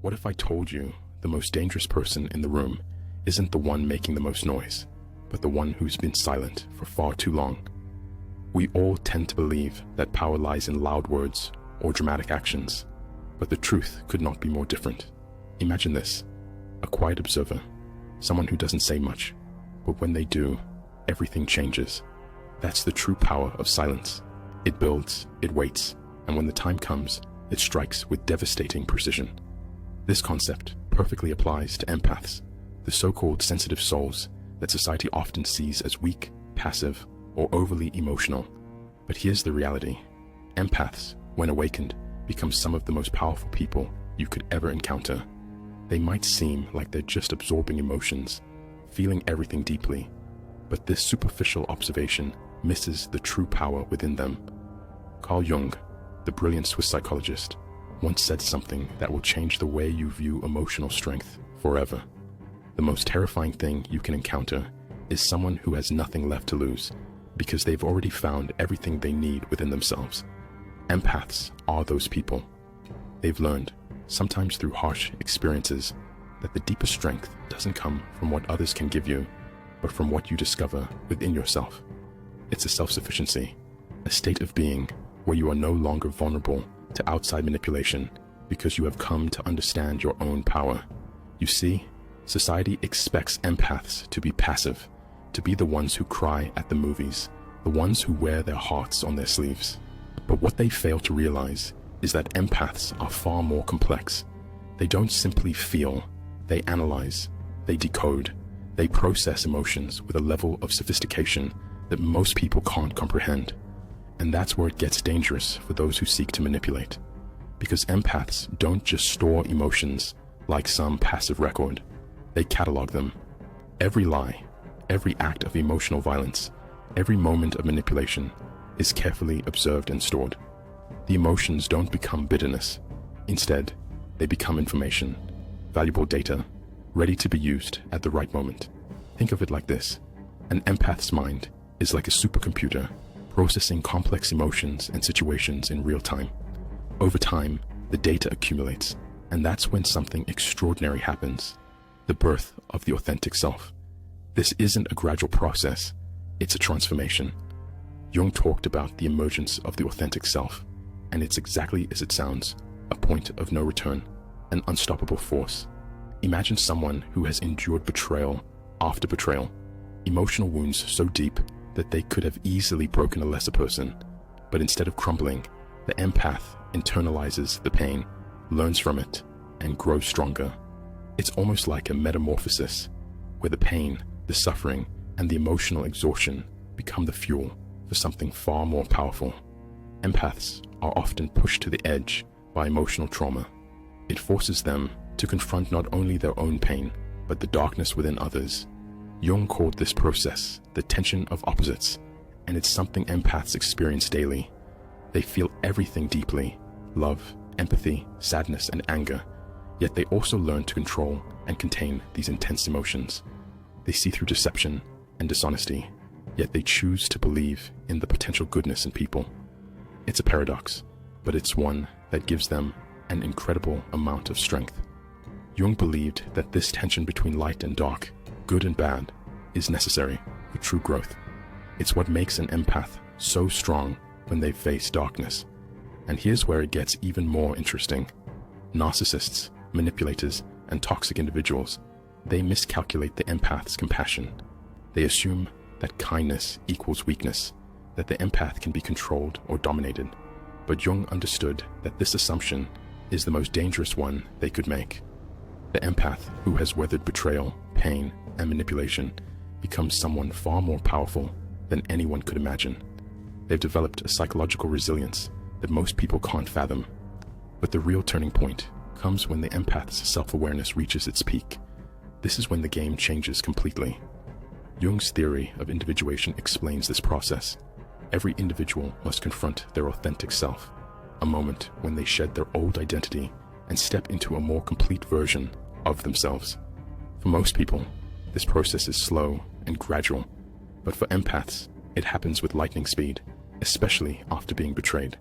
What if I told you the most dangerous person in the room isn't the one making the most noise, but the one who's been silent for far too long? We all tend to believe that power lies in loud words or dramatic actions, but the truth could not be more different. Imagine this: a quiet observer, someone who doesn't say much, but when they do, everything changes. That's the true power of silence. It builds, it waits, and when the time comes, it strikes with devastating precision. This concept perfectly applies to empaths, the so-called sensitive souls that society often sees as weak, passive, or overly emotional. But here's the reality: empaths, when awakened, become some of the most powerful people you could ever encounter. They might seem like they're just absorbing emotions, feeling everything deeply, but this superficial observation misses the true power within them. Carl Jung, the brilliant Swiss psychologist, once said something that will change the way you view emotional strength forever. The most terrifying thing you can encounter is someone who has nothing left to lose because they've already found everything they need within themselves. Empaths are those people. They've learned, sometimes through harsh experiences, that the deepest strength doesn't come from what others can give you, but from what you discover within yourself. It's a self-sufficiency, a state of being where you are no longer vulnerable to outside manipulation because you have come to understand your own power. You see, society expects empaths to be passive, to be the ones who cry at the movies, the ones who wear their hearts on their sleeves. But what they fail to realize is that empaths are far more complex. They don't simply feel, they analyze, they decode, they process emotions with a level of sophistication that most people can't comprehend. And that's where it gets dangerous for those who seek to manipulate. Because empaths don't just store emotions like some passive record. They catalog them. Every lie, every act of emotional violence, every moment of manipulation is carefully observed and stored. The emotions don't become bitterness. Instead, they become information, valuable data, ready to be used at the right moment. Think of it like this: an empath's mind is like a supercomputer processing complex emotions and situations in real time. Over time, the data accumulates, and that's when something extraordinary happens: the birth of the authentic self. This isn't a gradual process, it's a transformation. Jung talked about the emergence of the authentic self, and it's exactly as it sounds: a point of no return, an unstoppable force. Imagine someone who has endured betrayal after betrayal, emotional wounds so deep that they could have easily broken a lesser person. But instead of crumbling, the empath internalizes the pain, learns from it, and grows stronger. It's almost like a metamorphosis, where the pain, the suffering, and the emotional exhaustion become the fuel for something far more powerful. Empaths are often pushed to the edge by emotional trauma. It forces them to confront not only their own pain, but the darkness within others. Jung called this process the tension of opposites, and it's something empaths experience daily. They feel everything deeply: love, empathy, sadness, and anger, yet they also learn to control and contain these intense emotions. They see through deception and dishonesty, yet they choose to believe in the potential goodness in people. It's a paradox, but it's one that gives them an incredible amount of strength. Jung believed that this tension between light and dark, good and bad, is necessary for true growth. It's what makes an empath so strong when they face darkness. And here's where it gets even more interesting. Narcissists, manipulators, and toxic individuals, they miscalculate the empath's compassion. They assume that kindness equals weakness, that the empath can be controlled or dominated. But Jung understood that this assumption is the most dangerous one they could make. The empath who has weathered betrayal, pain, and manipulation becomes someone far more powerful than anyone could imagine. They've developed a psychological resilience that most people can't fathom. But the real turning point comes when the empath's self-awareness reaches its peak. This is when the game changes completely. Jung's theory of individuation explains this process. Every individual must confront their authentic self, a moment when they shed their old identity and step into a more complete version of themselves. For most people, this process is slow and gradual, but for empaths, it happens with lightning speed, especially after being betrayed.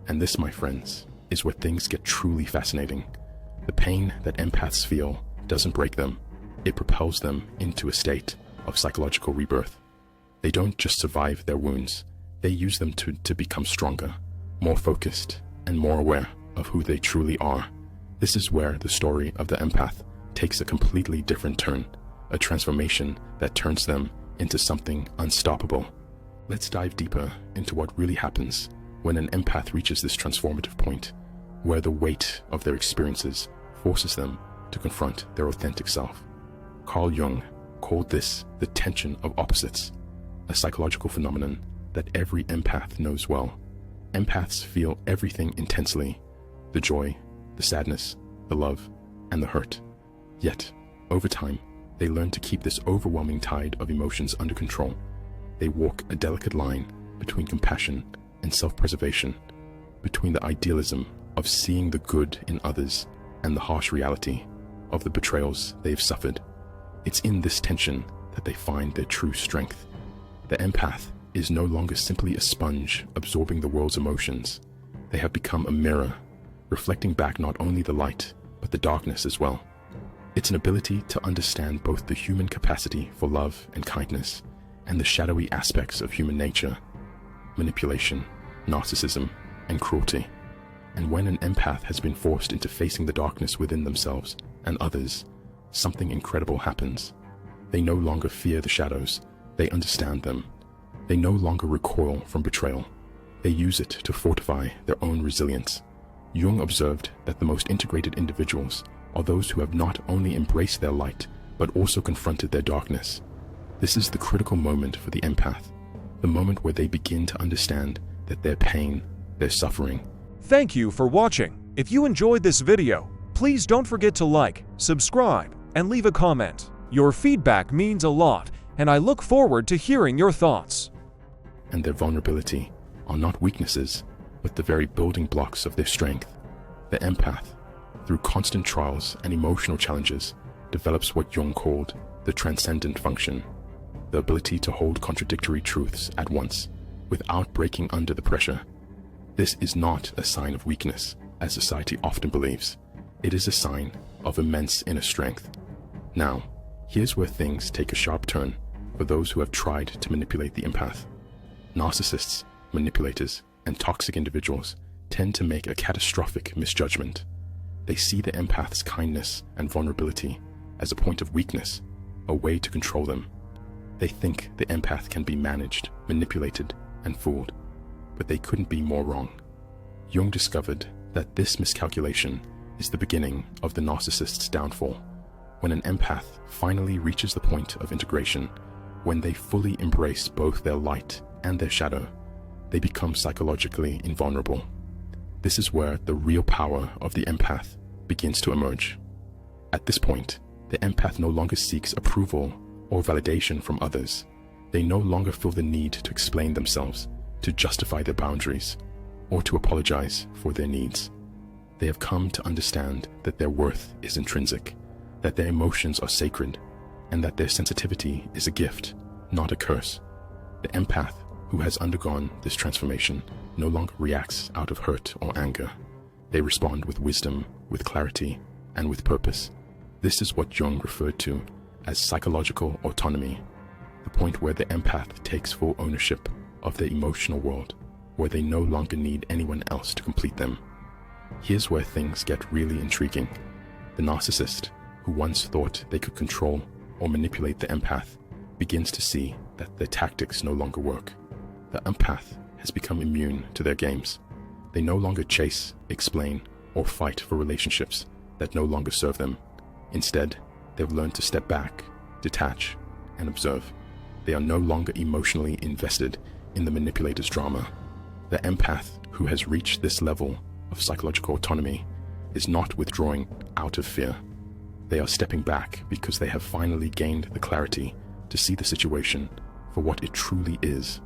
And this, my friends, is where things get truly fascinating. The pain that empaths feel doesn't break them, it propels them into a state of psychological rebirth. They don't just survive their wounds, they use them to become stronger, more focused, and more aware of who they truly are. This is where the story of the empath takes a completely different turn, a transformation that turns them into something unstoppable. Let's dive deeper into what really happens when an empath reaches this transformative point, where the weight of their experiences forces them to confront their authentic self. Carl Jung called this the tension of opposites, a psychological phenomenon that every empath knows well. Empaths feel everything intensely, the joy, the sadness, the love, and the hurt. Yet, over time, they learn to keep this overwhelming tide of emotions under control. They walk a delicate line between compassion and self-preservation, between the idealism of seeing the good in others and the harsh reality of the betrayals they've suffered. It's in this tension that they find their true strength. The empath is no longer simply a sponge absorbing the world's emotions. They have become a mirror, reflecting back not only the light, but the darkness as well. It's an ability to understand both the human capacity for love and kindness, and the shadowy aspects of human nature, manipulation, narcissism, and cruelty. And when an empath has been forced into facing the darkness within themselves and others, something incredible happens. They no longer fear the shadows, they understand them. They no longer recoil from betrayal. They use it to fortify their own resilience. Jung observed that the most integrated individuals are those who have not only embraced their light, but also confronted their darkness. This is the critical moment for the empath, the moment where they begin to understand that their pain, their suffering. Thank you for watching. If you enjoyed this video, please don't forget to like, subscribe, and leave a comment. Your feedback means a lot, and I look forward to hearing your thoughts. And their vulnerability are not weaknesses, but the very building blocks of their strength. The empath, through constant trials and emotional challenges, develops what Jung called the transcendent function, the ability to hold contradictory truths at once, without breaking under the pressure. This is not a sign of weakness, as society often believes. It is a sign of immense inner strength. Now, here's where things take a sharp turn for those who have tried to manipulate the empath. Narcissists, manipulators, and toxic individuals tend to make a catastrophic misjudgment. They see the empath's kindness and vulnerability as a point of weakness, a way to control them. They think the empath can be managed, manipulated, and fooled, but they couldn't be more wrong. Jung discovered that this miscalculation is the beginning of the narcissist's downfall. When an empath finally reaches the point of integration, when they fully embrace both their light and their shadow, they become psychologically invulnerable. This is where the real power of the empath begins to emerge. At this point, the empath no longer seeks approval or validation from others. They no longer feel the need to explain themselves, to justify their boundaries, or to apologize for their needs. They have come to understand that their worth is intrinsic, that their emotions are sacred, and that their sensitivity is a gift, not a curse. The empath who has undergone this transformation no longer reacts out of hurt or anger. They respond with wisdom, with clarity, and with purpose. This is what Jung referred to as psychological autonomy, the point where the empath takes full ownership of their emotional world, where they no longer need anyone else to complete them. Here's where things get really intriguing. The narcissist, who once thought they could control or manipulate the empath, begins to see that their tactics no longer work. The empath has become immune to their games. They no longer chase, explain, or fight for relationships that no longer serve them. Instead, they've learned to step back, detach, and observe. They are no longer emotionally invested in the manipulator's drama. The empath who has reached this level of psychological autonomy is not withdrawing out of fear. They are stepping back because they have finally gained the clarity to see the situation for what it truly is.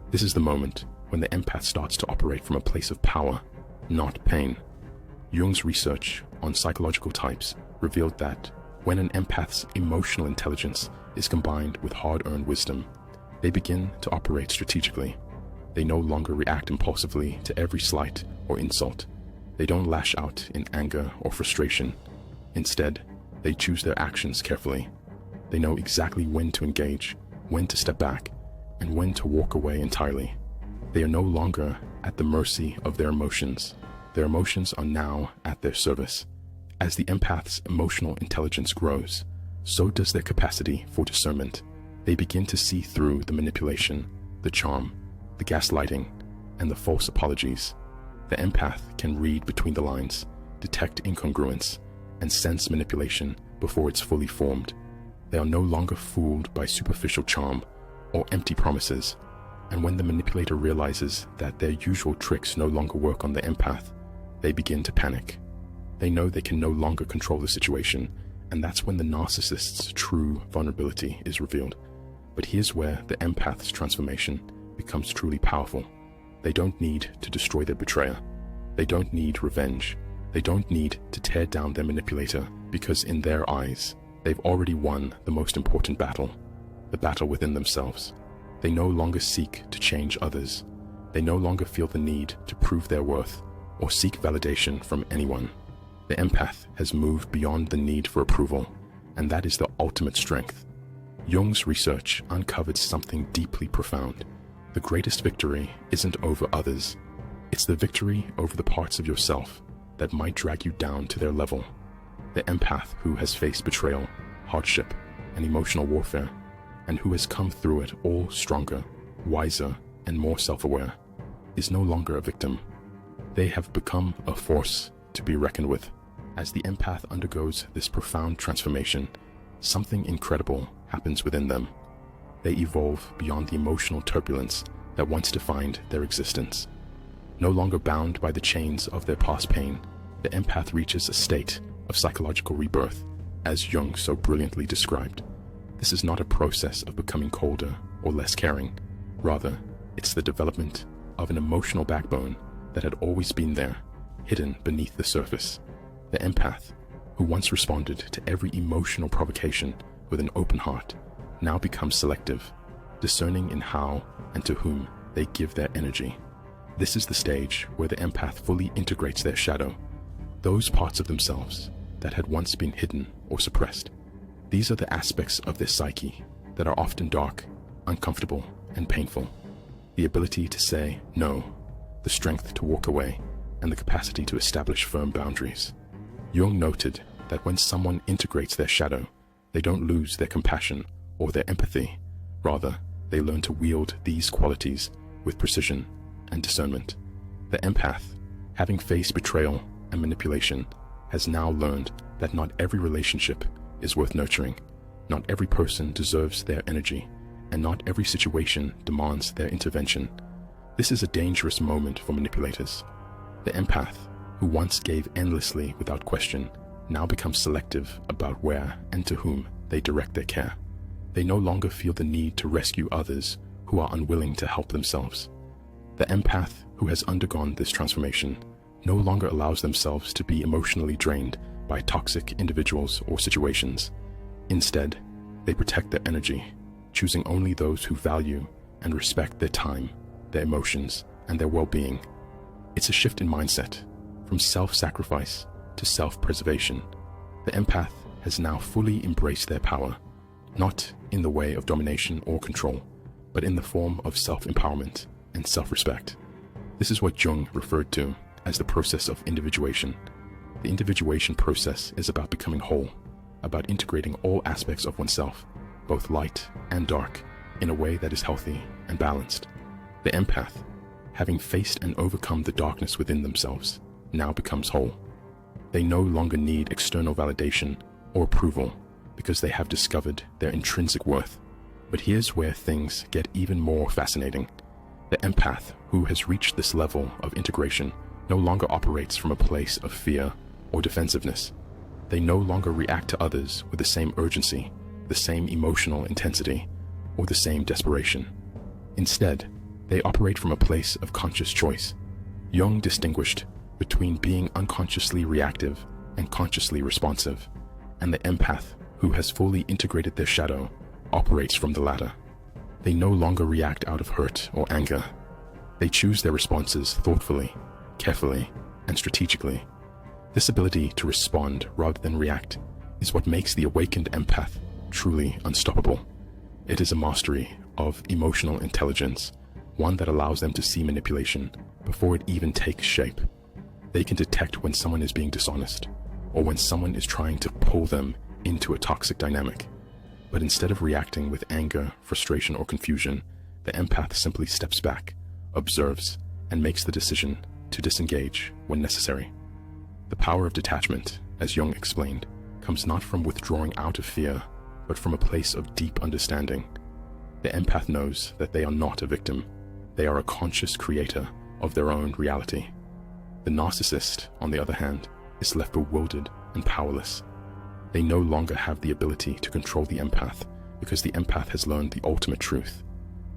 This is the moment when the empath starts to operate from a place of power, not pain. Jung's research on psychological types revealed that when an empath's emotional intelligence is combined with hard-earned wisdom, they begin to operate strategically. They no longer react impulsively to every slight or insult. They don't lash out in anger or frustration. Instead, they choose their actions carefully. They know exactly when to engage, when to step back, and when to walk away entirely. They are no longer at the mercy of their emotions. Their emotions are now at their service. As the empath's emotional intelligence grows, so does their capacity for discernment. They begin to see through the manipulation, the charm, the gaslighting, and the false apologies. The empath can read between the lines, detect incongruence, and sense manipulation before it's fully formed. They are no longer fooled by superficial charm or empty promises, and when the manipulator realizes that their usual tricks no longer work on the empath, they begin to panic. They know they can no longer control the situation, and that's when the narcissist's true vulnerability is revealed. But here's where the empath's transformation becomes truly powerful. They don't need to destroy their betrayer. They don't need revenge. They don't need to tear down their manipulator, because in their eyes, they've already won the most important battle, the battle within themselves. They no longer seek to change others. They no longer feel the need to prove their worth or seek validation from anyone. The empath has moved beyond the need for approval, and that is the ultimate strength. Jung's research uncovered something deeply profound. The greatest victory isn't over others. It's the victory over the parts of yourself that might drag you down to their level. The empath who has faced betrayal, hardship, and emotional warfare, and who has come through it all stronger, wiser, and more self-aware, is no longer a victim. They have become a force to be reckoned with. As the empath undergoes this profound transformation, something incredible happens within them. They evolve beyond the emotional turbulence that once defined their existence. No longer bound by the chains of their past pain, the empath reaches a state of psychological rebirth, as Jung so brilliantly described. This is not a process of becoming colder or less caring. Rather, it's the development of an emotional backbone that had always been there, hidden beneath the surface. The empath, who once responded to every emotional provocation with an open heart, now becomes selective, discerning in how and to whom they give their energy. This is the stage where the empath fully integrates their shadow, those parts of themselves that had once been hidden or suppressed. These are the aspects of their psyche that are often dark, uncomfortable, and painful. The ability to say no, the strength to walk away, and the capacity to establish firm boundaries. Jung noted that when someone integrates their shadow, they don't lose their compassion or their empathy. Rather, they learn to wield these qualities with precision and discernment. The empath, having faced betrayal and manipulation, has now learned that not every relationship is worth nurturing, not every person deserves their energy, and not every situation demands their intervention. This is a dangerous moment for manipulators. The empath, who once gave endlessly without question, now becomes selective about where and to whom they direct their care. They no longer feel the need to rescue others who are unwilling to help themselves. The empath who has undergone this transformation no longer allows themselves to be emotionally drained by toxic individuals or situations. Instead, they protect their energy, choosing only those who value and respect their time, their emotions, and their well-being. It's a shift in mindset, from self-sacrifice to self-preservation. The empath has now fully embraced their power, not in the way of domination or control, but in the form of self-empowerment and self-respect. This is what Jung referred to as the process of individuation. The individuation process is about becoming whole, about integrating all aspects of oneself, both light and dark, in a way that is healthy and balanced. The empath, having faced and overcome the darkness within themselves, now becomes whole. They no longer need external validation or approval because they have discovered their intrinsic worth. But here's where things get even more fascinating. The empath who has reached this level of integration no longer operates from a place of fear or defensiveness. They no longer react to others with the same urgency, the same emotional intensity, or the same desperation. Instead, they operate from a place of conscious choice. Jung distinguished between being unconsciously reactive and consciously responsive, and the empath who has fully integrated their shadow operates from the latter. They no longer react out of hurt or anger. They choose their responses thoughtfully, carefully, and strategically. This ability to respond rather than react is what makes the awakened empath truly unstoppable. It is a mastery of emotional intelligence, one that allows them to see manipulation before it even takes shape. They can detect when someone is being dishonest, or when someone is trying to pull them into a toxic dynamic. But instead of reacting with anger, frustration, or confusion, the empath simply steps back, observes, and makes the decision to disengage when necessary. The power of detachment, as Jung explained, comes not from withdrawing out of fear, but from a place of deep understanding. The empath knows that they are not a victim. They are a conscious creator of their own reality. The narcissist, on the other hand, is left bewildered and powerless. They no longer have the ability to control the empath because the empath has learned the ultimate truth.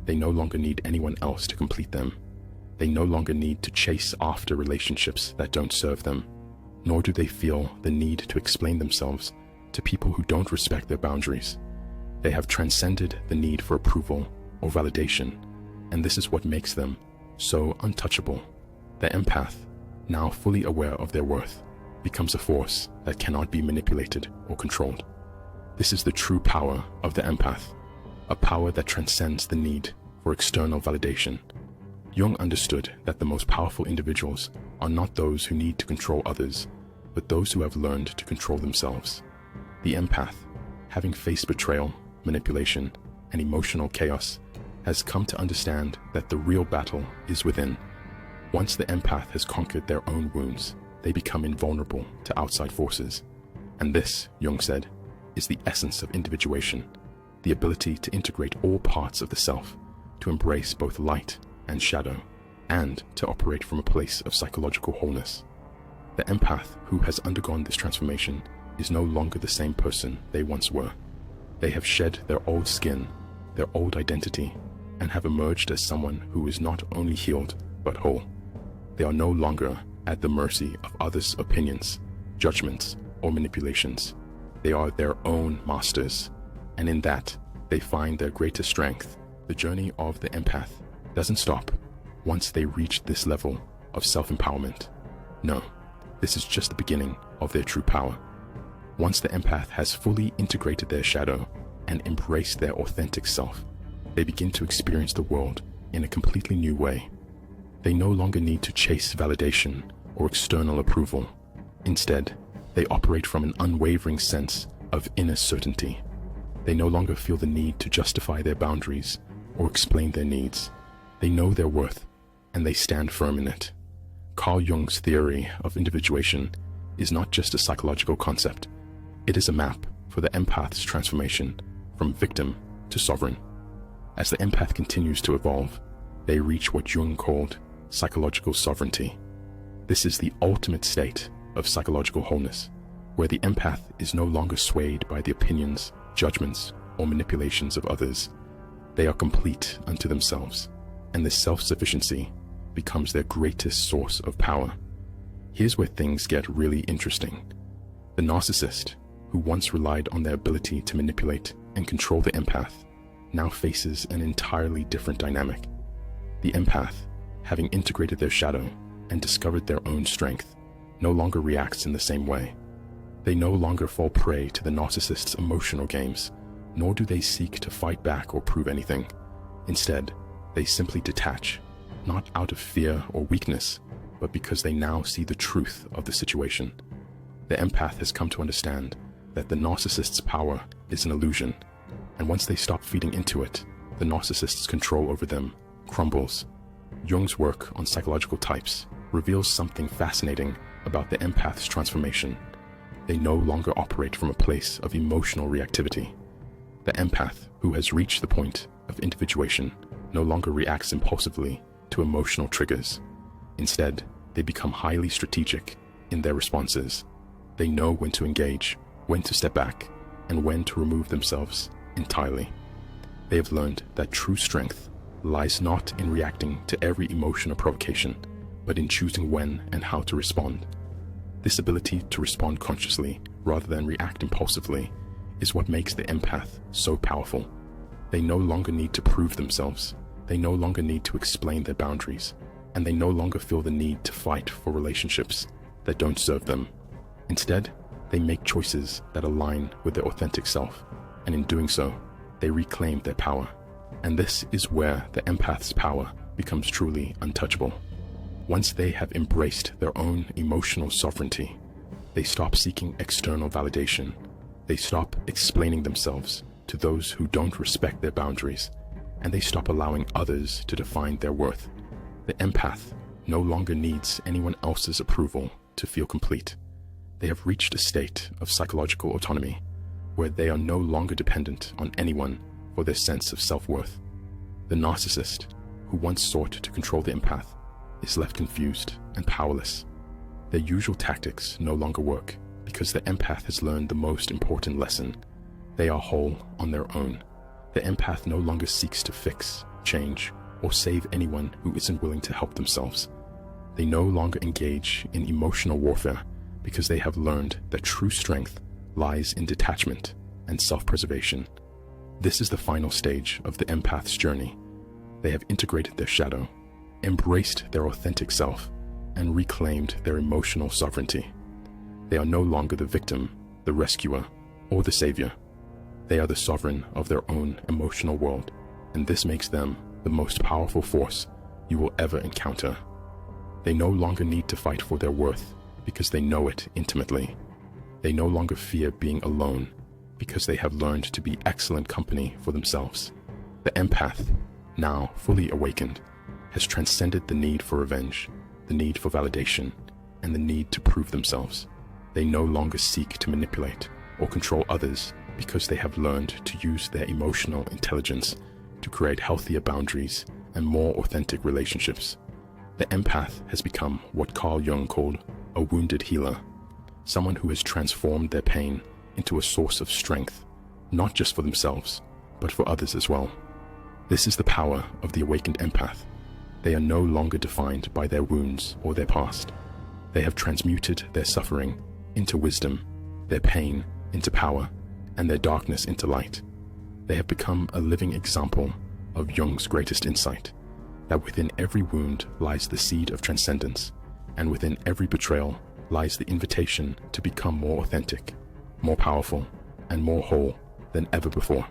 They no longer need anyone else to complete them. They no longer need to chase after relationships that don't serve them, nor do they feel the need to explain themselves to people who don't respect their boundaries. They have transcended the need for approval or validation, and this is what makes them so untouchable. The empath, now fully aware of their worth, becomes a force that cannot be manipulated or controlled. This is the true power of the empath, a power that transcends the need for external validation. Jung understood that the most powerful individuals are not those who need to control others, but those who have learned to control themselves. The empath, having faced betrayal, manipulation, and emotional chaos, has come to understand that the real battle is within. Once the empath has conquered their own wounds, they become invulnerable to outside forces. And this, Jung said, is the essence of individuation, the ability to integrate all parts of the self, to embrace both light and shadow, and to operate from a place of psychological wholeness. The empath who has undergone this transformation is no longer the same person they once were. They have shed their old skin, their old identity, and have emerged as someone who is not only healed, but whole. They are no longer at the mercy of others' opinions, judgments, or manipulations. They are their own masters, and in that, they find their greatest strength. The journey of the empath doesn't stop once they reach this level of self-empowerment. No, this is just the beginning of their true power. Once the empath has fully integrated their shadow and embraced their authentic self, they begin to experience the world in a completely new way. They no longer need to chase validation or external approval. Instead, they operate from an unwavering sense of inner certainty. They no longer feel the need to justify their boundaries or explain their needs. They know their worth, and they stand firm in it. Carl Jung's theory of individuation is not just a psychological concept. It is a map for the empath's transformation from victim to sovereign. As the empath continues to evolve, they reach what Jung called psychological sovereignty. This is the ultimate state of psychological wholeness, where the empath is no longer swayed by the opinions, judgments, or manipulations of others. They are complete unto themselves, and this self-sufficiency becomes their greatest source of power. Here's where things get really interesting. The narcissist, who once relied on their ability to manipulate and control the empath, now faces an entirely different dynamic. The empath, having integrated their shadow and discovered their own strength, no longer reacts in the same way. They no longer fall prey to the narcissist's emotional games, nor do they seek to fight back or prove anything. Instead, they simply detach, not out of fear or weakness, but because they now see the truth of the situation. The empath has come to understand that the narcissist's power is an illusion, and once they stop feeding into it, the narcissist's control over them crumbles. Jung's work on psychological types reveals something fascinating about the empath's transformation. They no longer operate from a place of emotional reactivity. The empath, who has reached the point of individuation, no longer reacts impulsively to emotional triggers. Instead, they become highly strategic in their responses. They know when to engage, when to step back, and when to remove themselves entirely. They have learned that true strength lies not in reacting to every emotion or provocation, but in choosing when and how to respond. This ability to respond consciously rather than react impulsively is what makes the empath so powerful. They no longer need to prove themselves. They no longer need to explain their boundaries. and they no longer feel the need to fight for relationships that don't serve them. Instead, they make choices that align with their authentic self, and in doing so, they reclaim their power. And this is where the empath's power becomes truly untouchable. Once they have embraced their own emotional sovereignty, they stop seeking external validation. They stop explaining themselves to those who don't respect their boundaries, and they stop allowing others to define their worth. The empath no longer needs anyone else's approval to feel complete. They have reached a state of psychological autonomy where they are no longer dependent on anyone for their sense of self-worth. The narcissist, who once sought to control the empath, is left confused and powerless. Their usual tactics no longer work because the empath has learned the most important lesson. They are whole on their own. The empath no longer seeks to fix, change, or save anyone who isn't willing to help themselves. They no longer engage in emotional warfare because they have learned that true strength lies in detachment and self-preservation. This is the final stage of the empath's journey. They have integrated their shadow, embraced their authentic self, and reclaimed their emotional sovereignty. They are no longer the victim, the rescuer, or the savior. They are the sovereign of their own emotional world, and this makes them the most powerful force you will ever encounter. They no longer need to fight for their worth because they know it intimately. They no longer fear being alone because they have learned to be excellent company for themselves. The empath, now fully awakened, has transcended the need for revenge, the need for validation, and the need to prove themselves. They no longer seek to manipulate or control others because they have learned to use their emotional intelligence to create healthier boundaries and more authentic relationships. The empath has become what Carl Jung called a wounded healer, someone who has transformed their pain into a source of strength, not just for themselves, but for others as well. This is the power of the awakened empath. They are no longer defined by their wounds or their past. They have transmuted their suffering into wisdom, their pain into power, and their darkness into light. They have become a living example of Jung's greatest insight, that within every wound lies the seed of transcendence, and within every betrayal lies the invitation to become more authentic, more powerful, and more whole than ever before.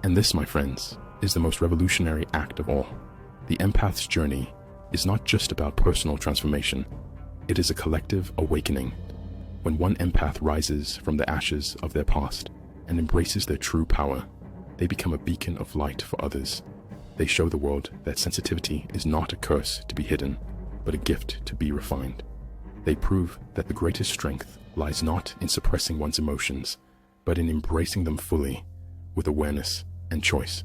And this, my friends, is the most revolutionary act of all. The empath's journey is not just about personal transformation, it is a collective awakening. When one empath rises from the ashes of their past and embraces their true power, they become a beacon of light for others. They show the world that sensitivity is not a curse to be hidden, but a gift to be refined. They prove that the greatest strength lies not in suppressing one's emotions, but in embracing them fully, with awareness and choice.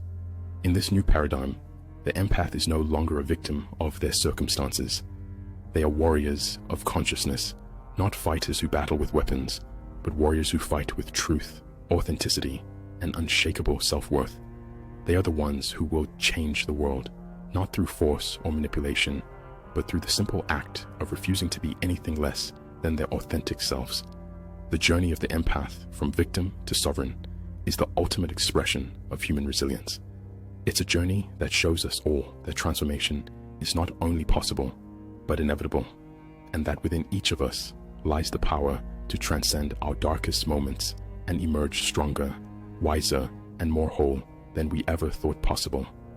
In this new paradigm, the empath is no longer a victim of their circumstances. They are warriors of consciousness, not fighters who battle with weapons, but warriors who fight with truth, authenticity, and unshakable self-worth. They are the ones who will change the world, not through force or manipulation, but through the simple act of refusing to be anything less than their authentic selves. The journey of the empath from victim to sovereign is the ultimate expression of human resilience. It's a journey that shows us all that transformation is not only possible, but inevitable, and that within each of us lies the power to transcend our darkest moments and emerge stronger, wiser, and more whole than we ever thought possible.